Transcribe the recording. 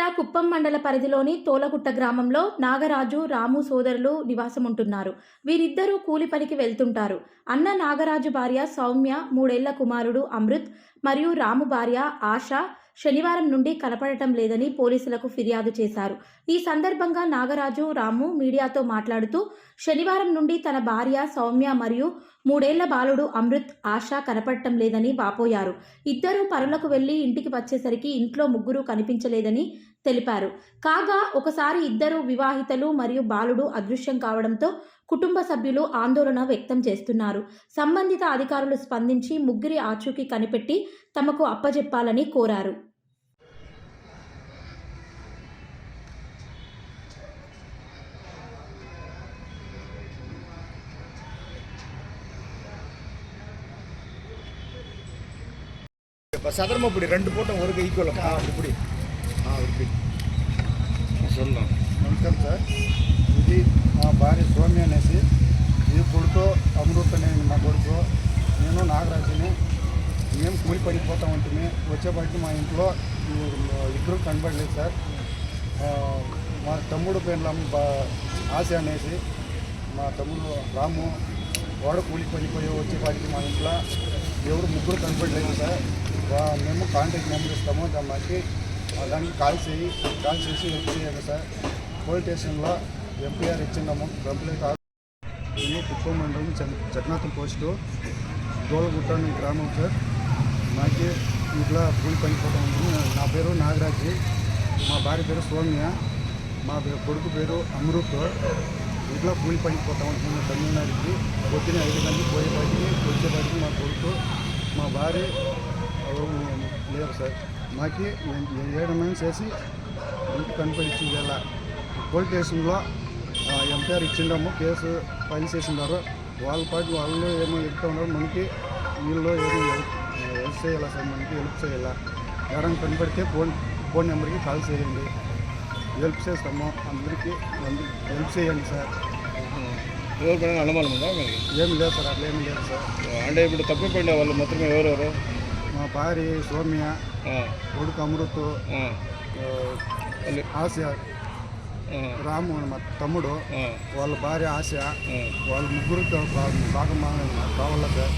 జిల్లా కుప్పం మండల పరిధిలోని తోలగుట్ట గ్రామంలో నాగరాజు, రాము సోదరులు నివాసం ఉంటున్నారు. వీరిద్దరూ కూలి పనికి వెళ్తుంటారు. అన్న నాగరాజు భార్య సౌమ్య, 3 ఏళ్ల కుమారుడు అమృత్ మరియు రాము భార్య ఆశ శనివారం నుండి కనపడటం లేదని పోలీసులకు ఫిర్యాదు చేశారు. ఈ సందర్భంగా నాగరాజు, రాము మీడియాతో మాట్లాడుతూ శనివారం నుండి తన భార్య సౌమ్య మరియు 3 ఏళ్ల బాలుడు అమృత్, ఆశ కనపడటం లేదని వాపోయారు. ఇద్దరూ పనులకు వెళ్లి ఇంటికి వచ్చేసరికి ఇంట్లో ముగ్గురు కనిపించలేదని తెలిపారు. కాగా ఒకసారి ఇద్దరు వివాహితలు మరియు బాలుడు అదృశ్యం కావడంతో కుటుంబ సభ్యులు ఆందోళన వ్యక్తం చేస్తున్నారు. సంబంధిత అధికారులు స్పందించి ముగ్గురి ఆచూకీ కనిపెట్టి తమకు అప్పజెప్పాలని కోరారు. சாதாரணமாக இப்படி 2 போட்டோம் ஒரு ஈக்குவல் இப்படி இப்படி சொல்லலாம். నమస్కారం సార్. ఇది మా భార్య సౌమ్య అనేసి, ఈ కొడుకు అమృత్ అనే మా కొడుకు, నేను నాగరాజుని. మేము కూలి పనికి పోతా ఉంటుంది. వచ్చేపాటికి మా ఇంట్లో ఇద్దరు కనబడలేదు సార్. మా తమ్ముడు పేర్ల ఆశ అనేసి, మా తమ్ముడు రాము వాడు కూలి పనిపోయి వచ్చేపాటికి మా ఇంట్లో ఎవరు ముగ్గురు కనబడలేదు సార్. మేము కాంటాక్ట్ నెంబర్ ఇస్తాము, దానికి కాల్ చేసి హెల్ప్ చేయాలి సార్. పోలీస్ స్టేషన్లో ఎఫ్ఐఆర్ ఇచ్చినాము. కంప్లైంట్ కుప్పం మండలం జగన్నాథం పోస్టు దోలగుట్ట అనే గ్రామం సార్. మాకి ఇట్లా కూలి పనిపోతూ ఉంటుంది. నా పేరు నాగరాజు, మా భార్య పేరు సౌమ్య, మా కొడుకు పేరు అమృత్. ఇట్లా కూలి పనిపోతూ ఉంటుంది తమిళనాడుకి. పొద్దున 5 గంటలకు వచ్చేపాటికి మా కొడుకు, మా భార్య ఎవరు లేరు సార్. మాకు 7 మంది చేసి ఇంటికి కనిపించి వెళ్ళ పోలీస్ స్టేషన్లో ఎంపీఆర్ ఇచ్చిండాము. కేసు ఫైల్ చేసిండారు. వాళ్ళ పాటు వాళ్ళు ఏమో చెప్తూ ఉన్నారు. మనకి వీళ్ళు ఏమో హెల్ప్ చేయాలా సార్, మనకి హెల్ప్ చేయాలా. ఎవరైనా కనిపెడితే ఫోన్ నెంబర్కి కాల్ చేయండి, హెల్ప్ చేస్తాము. అందరికీ హెల్ప్ చేయండి సార్. ఎవరికైనా అనుమానం ఉందా? ఏమి లేదు సార్, అట్లా ఏమి లేదు సార్. అంటే ఇప్పుడు తప్పిపోయిన వాళ్ళు మొత్తం ఎవరెవరు? మా భార్య సౌమ్య, కొడుకు అమృత్, ఆశ, రాము మా తమ్ముడు, వాళ్ళ భార్య ఆశ, వాళ్ళ ముగ్గురు బాగా కావాలా సార్.